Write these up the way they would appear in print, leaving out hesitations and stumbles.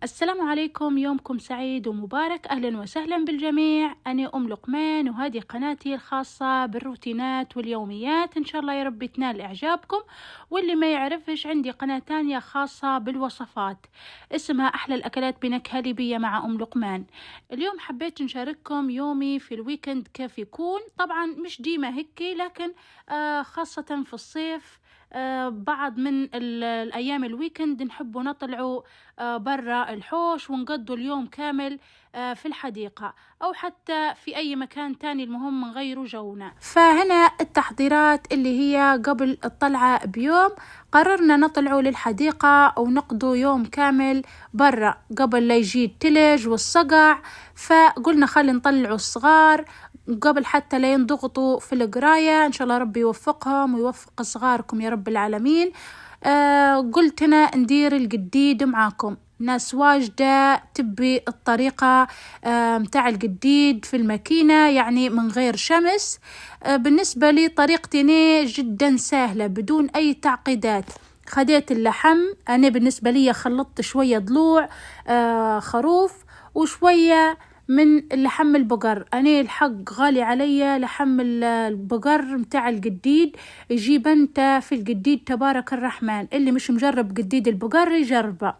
السلام عليكم، يومكم سعيد ومبارك. أهلا وسهلا بالجميع. أنا أم لقمان وهذه قناتي الخاصة بالروتينات واليوميات، إن شاء الله يا رب تنال إعجابكم. واللي ما يعرفش، عندي قناة تانية خاصة بالوصفات اسمها أحلى الأكلات بنكهة ليبية مع أم لقمان. اليوم حبيت نشارككم يومي في الويكند كيف يكون. طبعا مش ديما هيك، لكن خاصة في الصيف بعض من الأيام الويكند نحب نطلعوا برا الحوش ونقضوا اليوم كامل في الحديقة أو حتى في أي مكان تاني، المهم نغيروا جونا. فهنا التحضيرات اللي هي قبل الطلعة بيوم، قررنا نطلعوا للحديقة ونقضوا يوم كامل برا قبل لا يجي التلج والصقع. فقلنا خلي نطلعوا الصغار قبل حتى لا ينضغطوا في القراية. إن شاء الله ربي يوفقهم ويوفق صغاركم يا رب العالمين. قلت أنا ندير الجديد معاكم. ناس واجدة تبي الطريقة متاع الجديد في الماكينة، يعني من غير شمس. بالنسبة لي طريقتي جدا سهلة بدون أي تعقيدات. خديت اللحم، أنا بالنسبة لي خلطت شوية ضلوع خروف وشوية من لحم البقر. أنا الحق غالي علي لحم البقر متاع الجديد. يجيب أنت في الجديد تبارك الرحمن، اللي مش مجرب جديد البقر يجربه.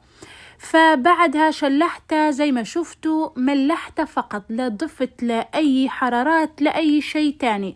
فبعدها شلحته زي ما شفتوا، ملحته فقط، لا ضفت لا أي حرارات لا أي شيء تاني.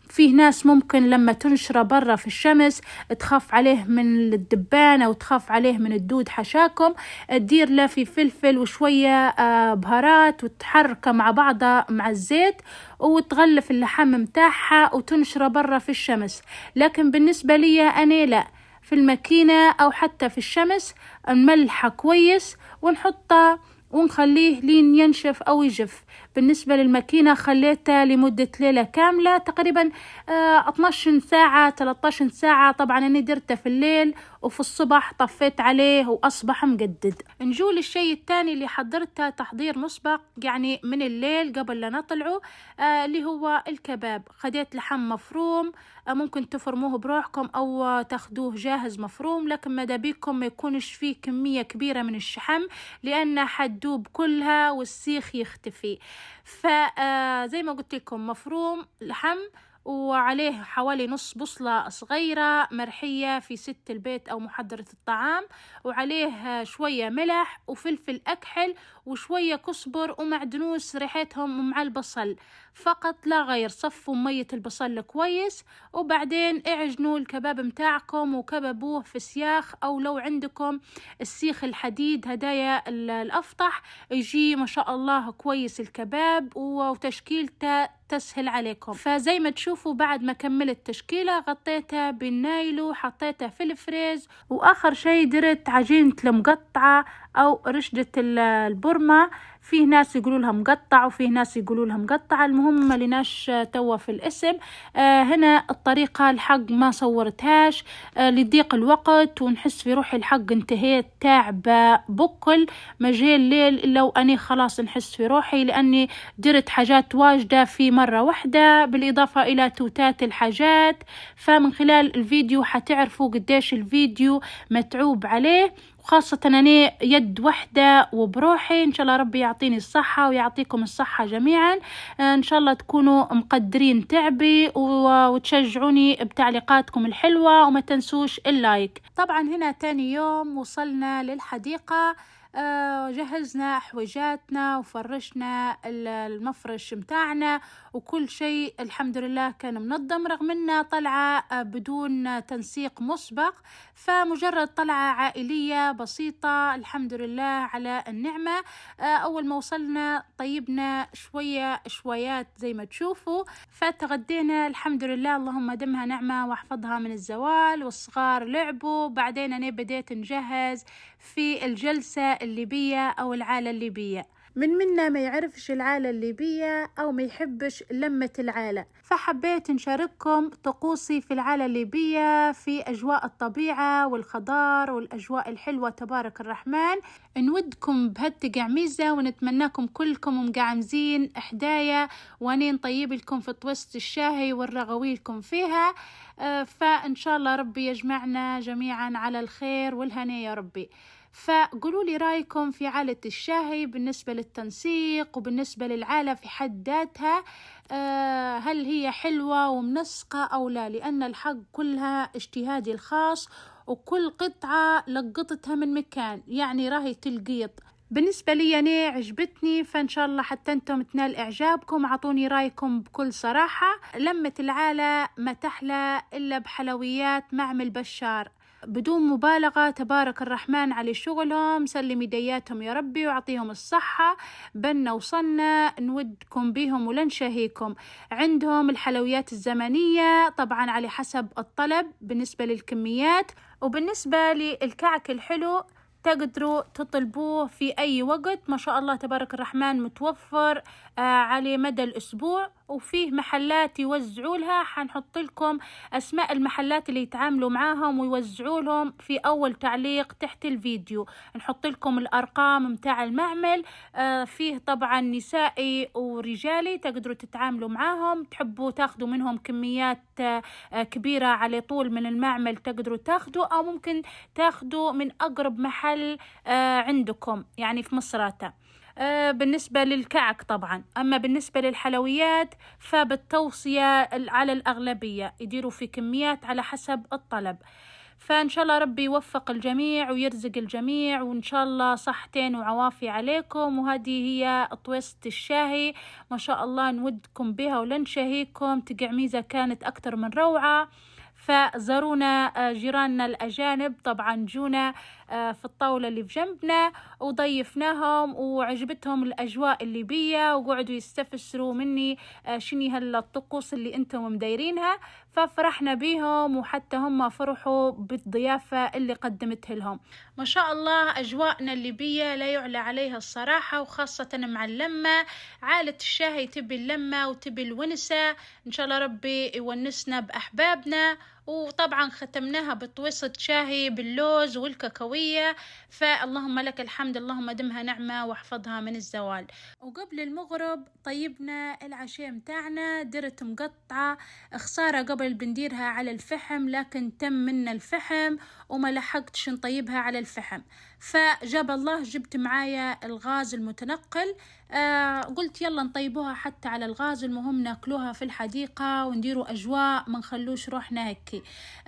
فيه ناس ممكن لما تنشره برا في الشمس تخاف عليه من الدبان أو تخاف عليه من الدود، حشاكم تدير له في فلفل وشوية بهارات وتحركه مع بعضها مع الزيت وتغلف اللحم متاعها وتنشره برا في الشمس. لكن بالنسبة لي أنا لا، في الماكينة أو حتى في الشمس نملحه كويس ونحطه ونخليه لين ينشف أو يجف. بالنسبة للماكينة خليتها لمدة ليلة كاملة تقريبا 12 ساعة 13 ساعة. طبعا أنا درته في الليل وفي الصبح طفيت عليه وأصبح مجدد. نجول الشيء الثاني اللي حضرته تحضير مسبق، يعني من الليل قبل لا نطلعوا، اللي هو الكباب. خديت لحم مفروم، ممكن تفرموه بروحكم أو تاخدوه جاهز مفروم، لكن ماذا بيكم ما يكونش فيه كمية كبيرة من الشحم لأنها حتدوب كلها والسيخ يختفي. فزي ما قلت لكم مفروم لحم وعليه حوالي نص بصلة صغيرة مرحية في ست البيت أو محضرة الطعام، وعليه شوية ملح وفلفل أكحل وشوية كزبر ومعدنوس ريحتهم مع البصل فقط لا غير. صفوا مية البصل كويس وبعدين اعجنوا الكباب متاعكم وكببوه في سياخ، أو لو عندكم السيخ الحديد هدايا الأفطح يجي ما شاء الله كويس الكباب وتشكيلته تسهل عليكم. فزي ما تشوفوا بعد ما كملت تشكيلة غطيتها بالنايلو وحطيتها في الفريز. وآخر شي درت عجينة المقطعة أو رشدة البرمة. فيه ناس يقولوا لها مقطع وفيه ناس يقولوا لها مقطعة، المهم ما لناش توا في الاسم. هنا الطريقة الحق ما صورتهاش لضيق الوقت، ونحس في روحي الحق انتهيت تعبة بكل مجال الليل إلا وأني خلاص نحس في روحي، لأني درت حاجات واجدة في مرة واحدة بالإضافة إلى توتات الحاجات. فمن خلال الفيديو حتعرفوا قديش الفيديو متعوب عليه، وخاصة أنا يد واحدة وبروحي. إن شاء الله ربي يعطيني الصحة ويعطيكم الصحة جميعا. إن شاء الله تكونوا مقدرين تعبي وتشجعوني بتعليقاتكم الحلوة، وما تنسوش اللايك. طبعا هنا تاني يوم وصلنا للحديقة، جهزنا حويجاتنا وفرشنا المفرش متاعنا وكل شيء الحمد لله كان منظم، رغم انها طلعة بدون تنسيق مسبق، فمجرد طلعة عائلية بسيطة الحمد لله على النعمة. اول ما وصلنا طيبنا شوية شويات زي ما تشوفوا، فتغدينا الحمد لله اللهم دمها نعمة واحفظها من الزوال، والصغار لعبوا. بعدين انا بديت نجهز في الجلسة الليبية أو العالة الليبية. منا ما يعرفش العالة الليبية أو ما يحبش لمة العالة، فحبيت نشارككم طقوسي في العالة الليبية في أجواء الطبيعة والخضار والأجواء الحلوة تبارك الرحمن. نودكم بهالتقعميزة ونتمناكم كلكم مقعمزين إحدايا، وانين طيب لكم في توست الشاهي والرغوي لكم فيها. فإن شاء الله ربي يجمعنا جميعا على الخير والهنا يا ربي. فقولوا لي رأيكم في عالة الشاهي بالنسبة للتنسيق وبالنسبة للعالة في حد ذاتها، هل هي حلوة ومنسقة أو لا؟ لأن الحق كلها اجتهادي الخاص، وكل قطعة لقطتها من مكان، يعني راهي تلقيط. بالنسبة لي أنا عجبتني، فإن شاء الله حتى أنتم تنال إعجابكم. عطوني رأيكم بكل صراحة. لمة العالة ما تحلى إلا بحلويات معمل بشار، بدون مبالغة. تبارك الرحمن على شغلهم، سلم يدياتهم يا ربي وعطيهم الصحة. بنا وصلنا نودكم بيهم ولنشهيكم. عندهم الحلويات الزمنية طبعا على حسب الطلب بالنسبة للكميات، وبالنسبة للكعك الحلو تقدروا تطلبوه في أي وقت. ما شاء الله تبارك الرحمن متوفر على مدى الأسبوع، وفيه محلات يوزعوا لها. حنحط لكم أسماء المحلات اللي يتعاملوا معاهم ويوزعوا لهم في أول تعليق تحت الفيديو. نحط لكم الأرقام متاع المعمل. فيه طبعا نسائي ورجالي تقدروا تتعاملوا معاهم. تحبوا تاخدوا منهم كميات كبيرة على طول من المعمل تقدروا تاخدوا، أو ممكن تاخدوا من أقرب محل عندكم يعني في مصراتة. بالنسبة للكعك طبعا. أما بالنسبة للحلويات فبالتوصية على الأغلبية يديروا في كميات على حسب الطلب. فإن شاء الله ربي يوفق الجميع ويرزق الجميع، وإن شاء الله صحتين وعوافي عليكم. وهذه هي طويسة الشاهي، ما شاء الله نودكم بها ولنشهيكم. تقعميزة كانت أكتر من روعة. فزارونا جيراننا الأجانب طبعا، جونا في الطاولة اللي في جنبنا وضيفناهم، وعجبتهم الأجواء الليبية، وقعدوا يستفسروا مني شني هالطقوس اللي انتم مدايرينها. ففرحنا بيهم، وحتى هم فرحوا بالضيافة اللي قدمتها لهم. ما شاء الله أجواءنا الليبية لا يعلى عليها الصراحة، وخاصة مع اللمة. عالة الشاهي تبي اللمة وتبي الونسة. إن شاء الله ربي يونسنا بأحبابنا. وطبعا ختمناها بطويصة شاهي باللوز والكاكاوية. فاللهم لك الحمد، اللهم دمها نعمة واحفظها من الزوال. وقبل المغرب طيبنا العشاء متاعنا. درت مقطعة خسارة قبل بنديرها على الفحم، لكن تم منا الفحم وما لحقتش نطيبها على الفحم. فجاب الله جبت معايا الغاز المتنقل. قلت يلا نطيبوها حتى على الغاز، المهم ناكلوها في الحديقة ونديروا أجواء ما نخلوش روحنا هكي.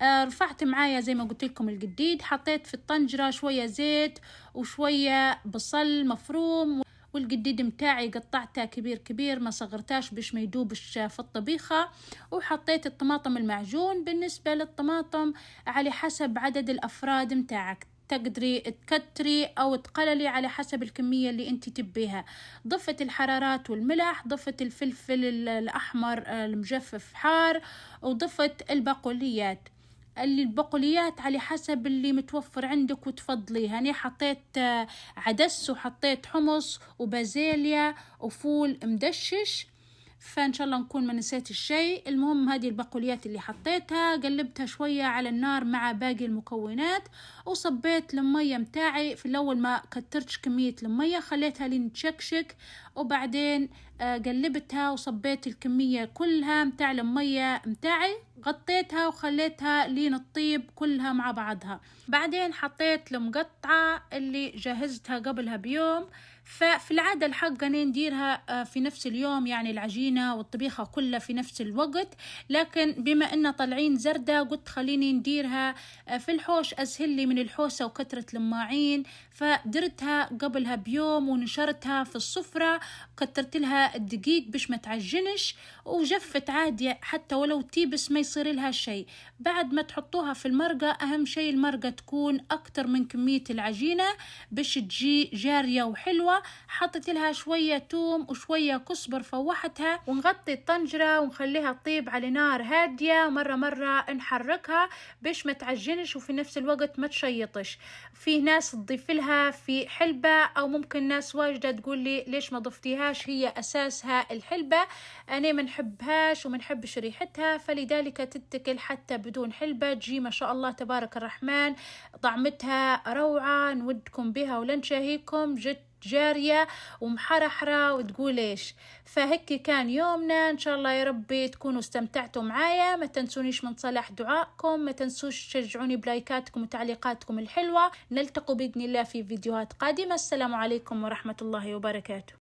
رفعت معايا زي ما قلت لكم الجديد، حطيت في الطنجرة شوية زيت وشوية بصل مفروم، والجديد متاعي قطعتها كبير كبير ما صغرتاش باش ما يدوبش في الطبيخة. وحطيت الطماطم المعجون. بالنسبة للطماطم على حسب عدد الأفراد متاعك، تقدري تكتري أو تقللي على حسب الكمية اللي انت تبيها. ضفت الحرارات والملح، ضفت الفلفل الأحمر المجفف حار، وضفت البقوليات. البقوليات على حسب اللي متوفر عندك وتفضليها. أنا حطيت عدس، وحطيت حمص وبازيليا وفول مدشش. فإن شاء الله نكون ما نسيت الشيء. المهم هذه البقوليات اللي حطيتها قلبتها شوية على النار مع باقي المكونات، وصبيت المية متاعي. في الأول ما كترتش كمية المية، خليتها لين تشكشك، وبعدين قلبتها وصبيت الكمية كلها متاع المية متاعي، غطيتها وخليتها لين تطيب كلها مع بعضها. بعدين حطيت المقطعة اللي جهزتها قبلها بيوم. ففي العادة الحق أنا نديرها في نفس اليوم، يعني العجينة والطبيخة كلها في نفس الوقت، لكن بما إن طالعين زردة قلت خليني نديرها في الحوش، أسهل لي من الحوسة وكثرة الماعين. فدرتها قبلها بيوم ونشرتها في الصفرة، كترت لها الدقيق باش ما تعجنش، وجفت عادي حتى ولو تيبس ما يصير لها شيء. بعد ما تحطوها في المرقة، أهم شيء المرقة تكون أكتر من كمية العجينة باش تجي جارية وحلوة. حطيت لها شوية توم وشوية كزبر، فوحتها، ونغطي الطنجرة ونخليها تطيب على نار هادية. مرة مرة نحركها باش ما تعجنش وفي نفس الوقت ما تشيطش. في ناس تضيف لها في حلبة، أو ممكن ناس واجدة تقول لي ليش ما ضفتيهاش، هي أساسها الحلبة. أنا ما نحبهاش وما نحبش ريحتها، فلذلك تتكل حتى بدون حلبة تجي ما شاء الله تبارك الرحمن طعمتها روعة. نودكم بها ولنشهيكم، جد جارية ومحرحرة وتقول إيش. فهيك كان يومنا، إن شاء الله يا ربي تكونوا استمتعتوا معايا. ما تنسونيش من صلاح دعائكم، ما تنسوش تشجعوني بلايكاتكم وتعليقاتكم الحلوة. نلتقوا بإذن الله في فيديوهات قادمة. السلام عليكم ورحمة الله وبركاته.